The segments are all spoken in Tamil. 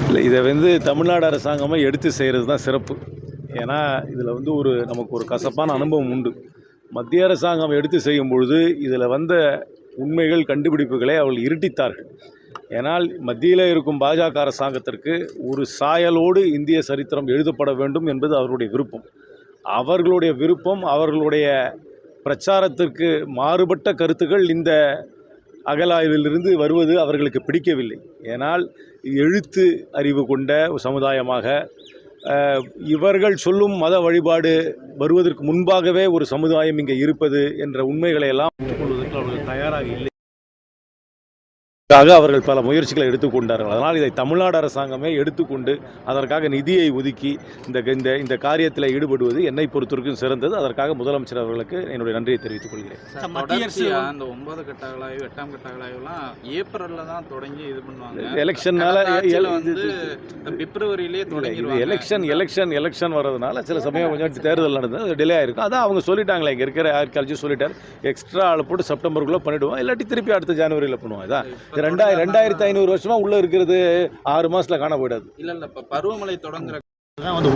இல்லை, இதை தமிழ்நாடு அரசாங்கமாக எடுத்து செய்கிறது தான் சிறப்பு. ஏன்னா இதில் நமக்கு ஒரு கசப்பான அனுபவம் உண்டு. மத்திய அரசாங்கம் எடுத்து செய்யும் பொழுது இதில் வந்த உண்மைகள் கண்டுபிடிப்புகளை அவர்கள் இருட்டித்தார்கள். ஏனால் மத்தியில் இருக்கும் பாஜக அரசாங்கத்திற்கு ஒரு சாயலோடு இந்திய சரித்திரம் எழுதப்பட வேண்டும் என்பது அவர்களுடைய விருப்பம். அவர்களுடைய விருப்பம், அவர்களுடைய பிரச்சாரத்திற்கு மாறுபட்ட கருத்துக்கள் இந்த அகலாய்விலிருந்து வருவது அவர்களுக்கு பிடிக்கவில்லை. ஏனால் எழுத்து அறிவு கொண்ட சமுதாயமாக இவர்கள் சொல்லும் மத வழிபாடு வருவதற்கு முன்பாகவே ஒரு சமுதாயம் இங்கே இருப்பது என்ற உண்மைகளை எல்லாம் ஒப்புக்கொள்வதற்கு அவர்கள் தயாராக இல்லை. அவர்கள் பல முயற்சிகளை எடுத்துக்கொண்டார்கள். அதனால் இதை தமிழ்நாடு அரசாங்கமே எடுத்துக்கொண்டு அதற்காக நிதியை ஒதுக்கி இந்த இந்த காரியத்தில் ஈடுபடுவது என்னை பொறுத்தவரைக்கும் சிறந்தது. அதற்காக முதலமைச்சர் அவர்களுக்கு என்னுடைய நன்றியை தெரிவித்துக் கொள்கிறேன். மத்திய அரசு அந்த 9 கட்ட அகலாய்வு 8ஆம் கட்ட அகலாய்வுலாம் ஏப்ரல்ல தான் தொடங்கி இது பண்ணுவாங்க. எலெக்ஷன்னால பிப்ரவரியிலே தொடங்கிடுவாங்க. எலெக்ஷன் வர்றதுனால சில சமயம் கொஞ்சம் தேர்தல் நடந்தது டிலே ஆயிருக்கும். அதான் அவங்க சொல்லிட்டாங்களே, இங்கே இருக்கிற ஆர்காலஜி சொல்லிட்டார், எக்ஸ்ட்ரா ஆள் போட்டு செப்டம்பருக்குள்ளே பண்ணிவிடுவோம், இல்லாட்டி திருப்பி அடுத்த ஜனவரியில் பண்ணுவோம். இதான் 2500 வருஷமா உள்ள இருக்கிறது 6 மாசத்துல காண போயிடாது. இல்ல இப்ப பருவமழை தொடங்குற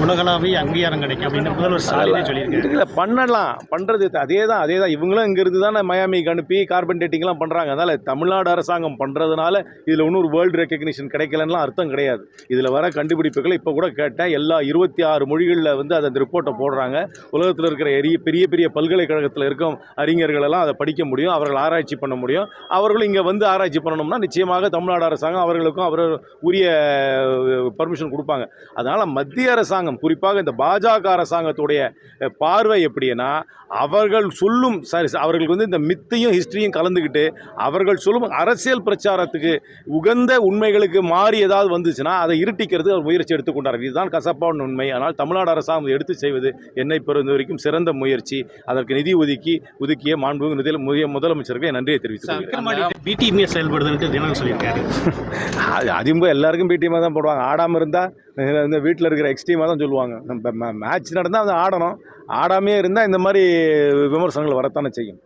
உலகளாவிய அங்கீகாரம் கிடைக்கும் அப்படின்னு முதல்வர் ஸ்டாலினே சொல்லியிருக்காரு. இல்லை, பண்ணுறது அதே தான். இவங்களும் இங்கிருந்து தானே மயாமிக்கு அனுப்பி கார்பன் டேட்டிங்லாம் பண்ணுறாங்க. அதனால் தமிழ்நாடு அரசாங்கம் பண்ணுறதுனால இதில் இன்னொரு வேர்ல்டு ரெக்கக்னிஷன் கிடைக்கலன்னா அர்த்தம் கிடையாது. இதில் வர கண்டுபிடிப்புகளை இப்போ கூட கேட்டேன், எல்லா 26 மொழிகளில் அதை அந்த ரிப்போர்ட்டை போடுறாங்க. உலகத்தில் இருக்கிற பெரிய பெரிய பல்கலைக்கழகத்தில் இருக்கும் அறிஞர்களெல்லாம் அதை படிக்க முடியும், அவர்கள் ஆராய்ச்சி பண்ண முடியும். அவர்களும் இங்கே ஆராய்ச்சி பண்ணணும்னா நிச்சயமாக தமிழ்நாடு அரசாங்கம் அவர்களுக்கும் உரிய பர்மிஷன் கொடுப்பாங்க. அதனால் மத்திய அரசாங்கம், குறிப்பாக இந்த பாஜக அரசாங்கத்துடைய பார்வை எப்படின்னா, அவர்கள் சொல்லும் அவர்களுக்கு இந்த மித்தையும் ஹிஸ்டரியும் கலந்துக்கிட்டு அவர்கள் சொல்லும் அரசியல் பிரச்சாரத்துக்கு உகந்த உண்மைகளுக்கு மாறி ஏதாவது வந்துச்சுன்னா அதை இருட்டிக்கிறது அவர் முயற்சி எடுத்துக்கொண்டார்கள். இதுதான் கசப்பான உண்மை. ஆனால் தமிழ்நாடு அரசாங்கம் எடுத்து செய்வது என்னை பொறுத்த வரைக்கும் சிறந்த முயற்சி. அதற்கு நிதி ஒதுக்கிய மாண்புமிகு முதலமைச்சருக்கு நன்றியை தெரிவித்துக் பிடிஎம்ஏ செயல்படுதுன்னு சொல்லியிருக்காரு. அதிமுக எல்லாருக்கும் பிடிஎம்மாக தான் போடுவாங்க. ஆடாமல் இருந்தால் இந்த வீட்டில் இருக்கிற எக்ஸ்ட்ரீமாக தான் சொல்லுவாங்க. மேட்ச் நடந்தால் அதை ஆடணும், ஆடாமே இருந்தால் இந்த மாதிரி விமர்சனங்கள் வரத்தானே செய்யும்.